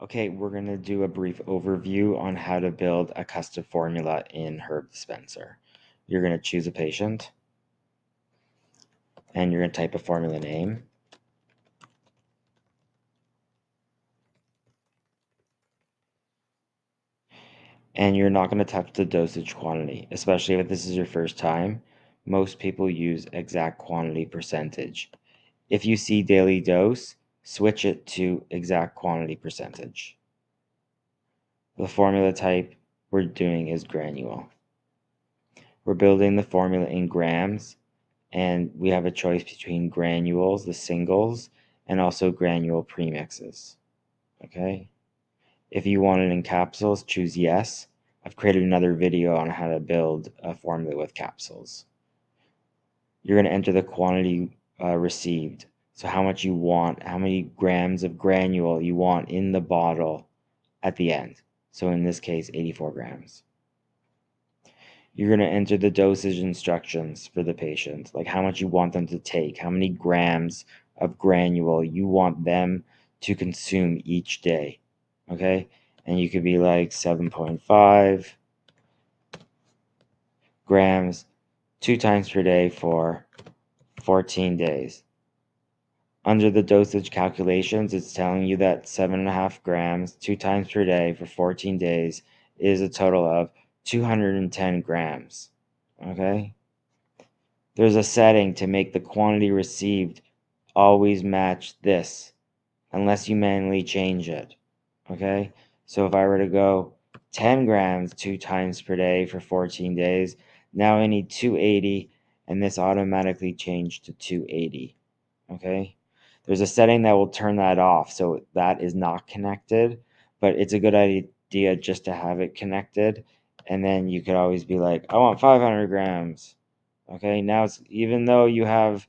Okay, we're going to do a brief overview on how to build a custom formula in Herb Dispenser. You're going to choose a patient, and you're going to type a formula name. And you're not going to touch the dosage quantity, especially if this is your first time. Most people use exact quantity percentage. If you see daily dose, switch it to exact quantity percentage. The formula type we're doing is granule. We're building the formula in grams, and we have a choice between granules, the singles, and also granule premixes. Okay. If you want it in capsules, choose yes. I've created another video on how to build a formula with capsules. You're going to enter the quantity received. So how much you want, how many grams of granule you want in the bottle at the end. So in this case, 84 grams. You're going to enter the dosage instructions for the patient, like how much you want them to take, how many grams of granule you want them to consume each day. Okay? And you could be like 7.5 grams 2 times per day for 14 days. Under the dosage calculations, it's telling you that 7.5 grams 2 times per day for 14 days is a total of 210 grams. Okay? There's a setting to make the quantity received always match this, unless you manually change it. Okay? So if I were to go 10 grams 2 times per day for 14 days, now I need 280, and this automatically changed to 280. Okay? There's a setting that will turn that off, so that is not connected, but it's a good idea just to have it connected, and then you could always be like, I want 500 grams. Okay, now it's, even though you have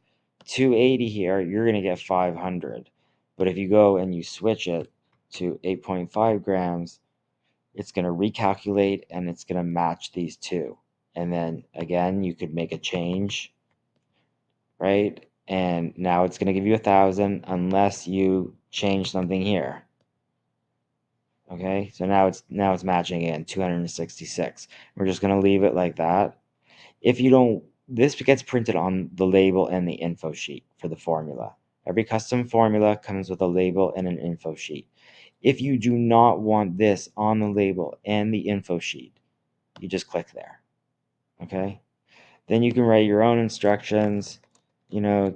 280 here, you're going to get 500. But if you go and you switch it to 8.5 grams, it's going to recalculate and it's going to match these two. And then again, you could make a change, right? And now it's going to give you 1,000 unless you change something here. Okay, so now it's matching in 266. We're just going to leave it like that. If you don't, this gets printed on the label and the info sheet for the formula. Every custom formula comes with a label and an info sheet. If you do not want this on the label and the info sheet, you just click there. Okay? Then you can write your own instructions.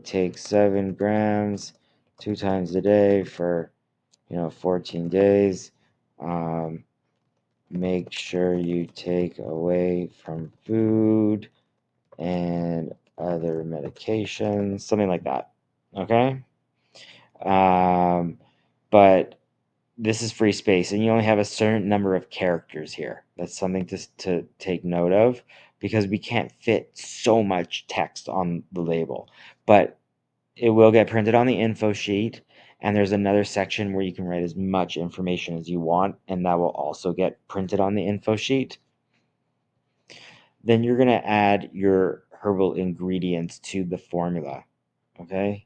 Take 7 grams 2 times a day for 14 days. Make sure you take away from food and other medications, something like that. Okay? But this is free space, and you only have a certain number of characters here. That's something to take note of, because we can't fit so much text on the label. But it will get printed on the info sheet, and there's another section where you can write as much information as you want, and that will also get printed on the info sheet. Then you're going to add your herbal ingredients to the formula. Okay?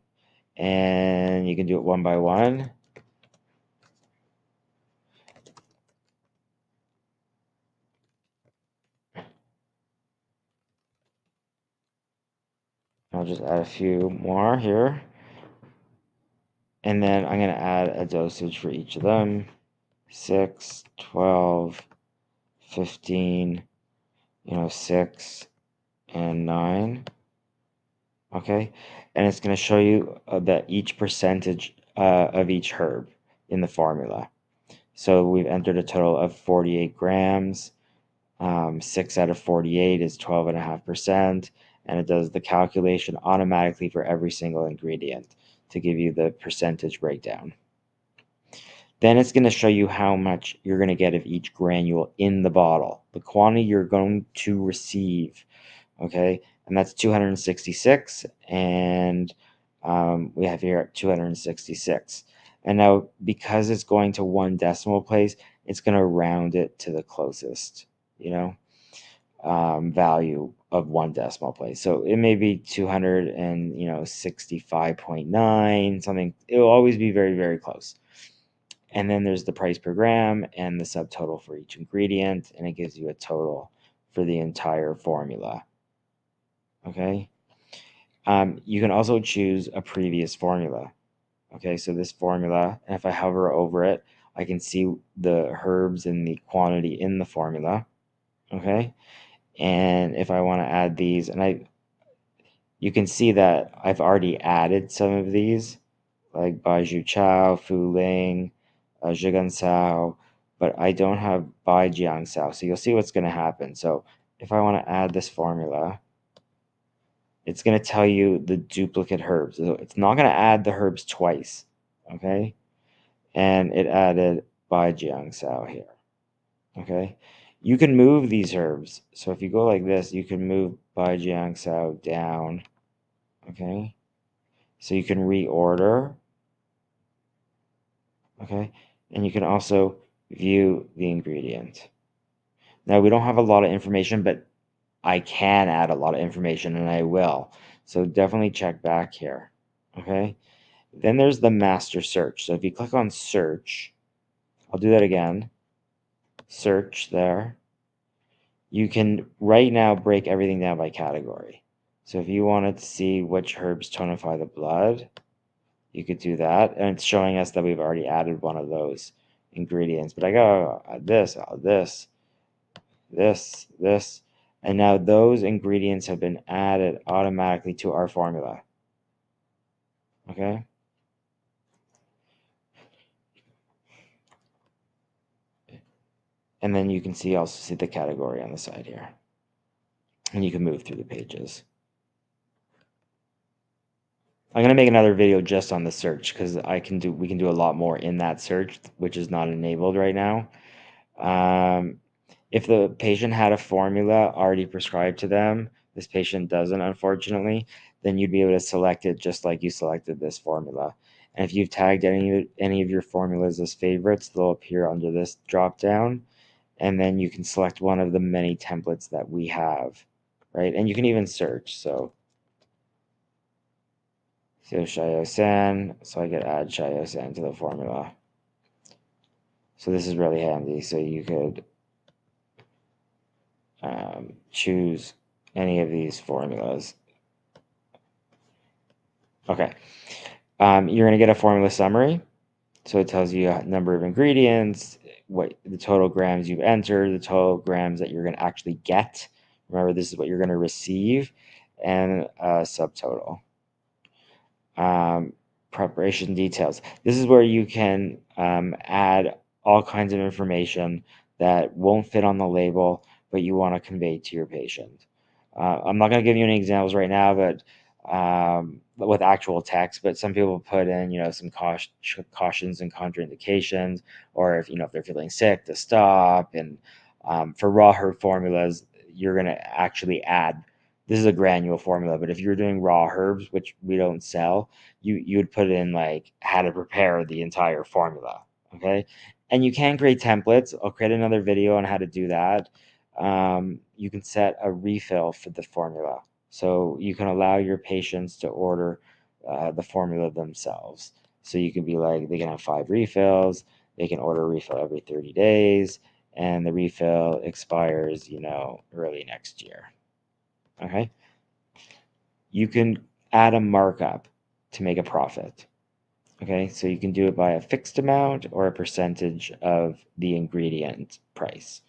And you can do it one by one. I'll just add a few more here. And then I'm going to add a dosage for each of them. 6, 12, 15, 6, and 9. Okay? And it's going to show you that each percentage of each herb in the formula. So we've entered a total of 48 grams. 6 out of 48 is 12.5%, and it does the calculation automatically for every single ingredient to give you the percentage breakdown. Then it's going to show you how much you're going to get of each granule in the bottle, the quantity you're going to receive. Okay, and that's 266, and we have here 266. And now, because it's going to one decimal place, it's going to round it to the closest, value of one decimal place. So it may be 265.9, something. It will always be very, very close. And then there's the price per gram and the subtotal for each ingredient, and it gives you a total for the entire formula. Okay. You can also choose a previous formula. Okay, so this formula, and if I hover over it, I can see the herbs and the quantity in the formula. Okay, and if I want to add these, you can see that I've already added some of these, like Baiju Chao, Fu Ling, Zhigan Sao, but I don't have Bai Jiang Sao. So you'll see what's going to happen. So if I want to add this formula, it's going to tell you the duplicate herbs. So it's not going to add the herbs twice. Okay, and it added Bai Jiang Sao here. Okay, you can move these herbs. So if you go like this, you can move Bai Jiang Sao down. Okay, so you can reorder. Okay, and you can also view the ingredient. Now we don't have a lot of information, but I can add a lot of information and I will. So definitely check back here. Okay, then there's the master search. So if you click on search, I'll do that again. Search there. You can right now break everything down by category. So if you wanted to see which herbs tonify the blood, you could do that. And it's showing us that we've already added one of those ingredients. But I gotta add this. And now those ingredients have been added automatically to our formula. Okay? And then you can also see the category on the side here. And you can move through the pages. I'm gonna make another video just on the search because we can do a lot more in that search, which is not enabled right now. If the patient had a formula already prescribed to them, this patient doesn't, unfortunately, then you'd be able to select it just like you selected this formula. And if you've tagged any of your formulas as favorites, they'll appear under this drop down, and then you can select one of the many templates that we have, right? And you can even search. So Shaosan, so I could add Shaosan to the formula. So this is really handy. So you could choose any of these formulas. Okay. You're going to get a formula summary. So it tells you a number of ingredients, what the total grams you've entered, the total grams that you're going to actually get. Remember, this is what you're going to receive, and a subtotal. Preparation details. This is where you can add all kinds of information that won't fit on the label, but you want to convey to your patient. I'm not going to give you any examples right now, but with actual text, but some people put in, some cautions and contraindications, or if they're feeling sick, to stop. And for raw herb formulas, you're going to actually add. This is a granule formula, but if you're doing raw herbs, which we don't sell, you would put in like how to prepare the entire formula. Okay, and you can create templates. I'll create another video on how to do that. You can set a refill for the formula, so you can allow your patients to order the formula themselves. So you can be like, they can have 5 refills. They can order a refill every 30 days, and the refill expires, early next year. Okay, you can add a markup to make a profit. Okay, so you can do it by a fixed amount or a percentage of the ingredient price.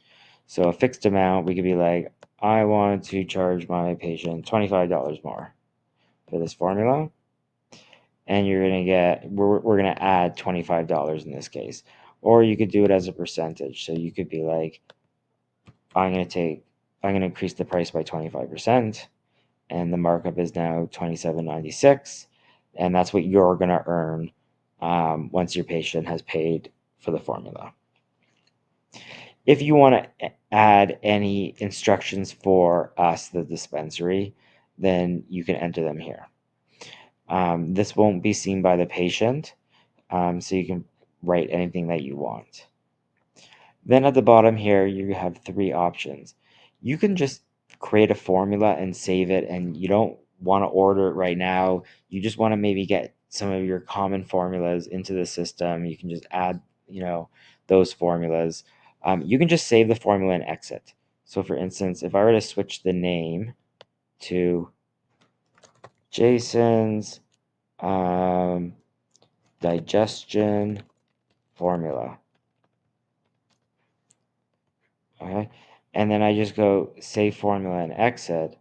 So a fixed amount, we could be like, I want to charge my patient $25 more for this formula, and we're gonna add $25 in this case. Or you could do it as a percentage. So you could be like, I'm gonna increase the price by 25%, and the markup is now $27.96, and that's what you're gonna earn once your patient has paid for the formula. If you want to add any instructions for us, the dispensary, then you can enter them here. This won't be seen by the patient, so you can write anything that you want. Then at the bottom here, you have 3 options. You can just create a formula and save it, and you don't want to order it right now. You just want to maybe get some of your common formulas into the system. You can just add those formulas. You can just save the formula and exit. So for instance, if I were to switch the name to Jason's digestion formula, okay, and then I just go save formula and exit.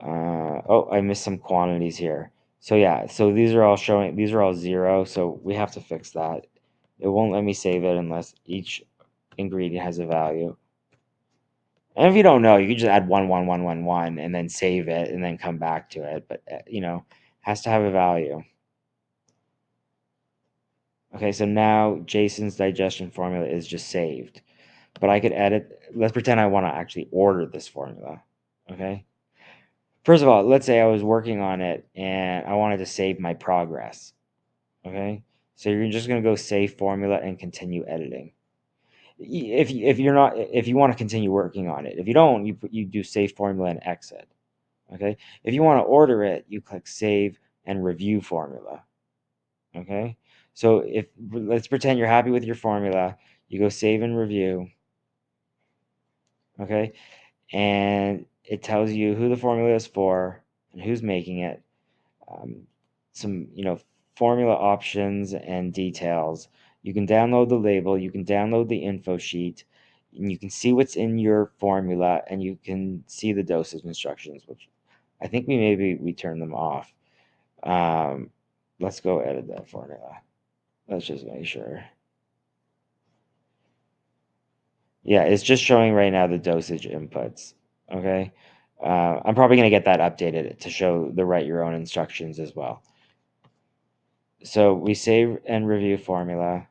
Oh, I missed some quantities here. So yeah, so these are all 0, so we have to fix that. It won't let me save it unless each ingredient has a value. And if you don't know, you can just add 1, 1, 1, 1, 1, and then save it and then come back to it. But has to have a value. Okay, so now Jason's digestion formula is just saved. But I could edit. Let's pretend I want to actually order this formula. Okay. First of all, let's say I was working on it and I wanted to save my progress. Okay. So you're just going to go save formula and continue editing. If you're not, if you want to continue working on it, if you don't, you do save formula and exit. Okay. If you want to order it, you click save and review formula. Okay. So let's pretend you're happy with your formula, you go save and review. Okay. And it tells you who the formula is for and who's making it. Some formula options and details. You can download the label, you can download the info sheet, and you can see what's in your formula, and you can see the dosage instructions, which I think we turn them off. Let's go edit that formula. Let's just make sure. Yeah, it's just showing right now the dosage inputs. Okay. I'm probably going to get that updated to show the write your own instructions as well. So we save and review formula.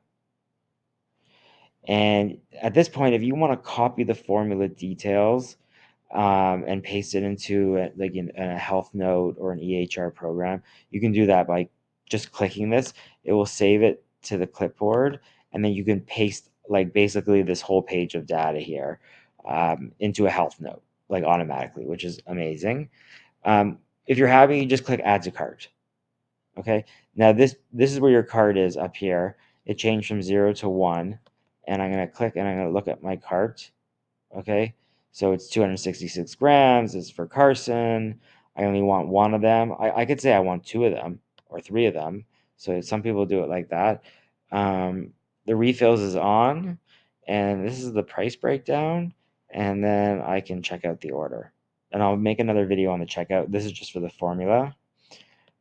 And at this point, if you want to copy the formula details and paste it into in a health note or an EHR program, you can do that by just clicking this. It will save it to the clipboard, and then you can paste basically this whole page of data here into a health note automatically, which is amazing. If you're happy, you just click add to cart. Okay, now this is where your cart is up here. It changed from 0 to 1, and I'm going to click and I'm going to look at my cart. Okay, so it's 266 grams. It's for Carson. I only want one of them. I could say I want 2 of them or 3 of them. So some people do it like that. The refills is on, and this is the price breakdown, and then I can check out the order. And I'll make another video on the checkout. This is just for the formula.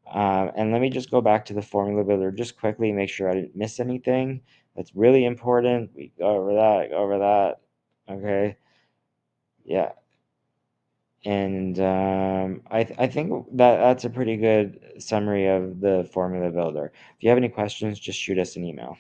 And let me just go back to the formula builder just quickly, make sure I didn't miss anything that's really important. We go over that. Okay. Yeah. And I think that's a pretty good summary of the formula builder. If you have any questions, just shoot us an email.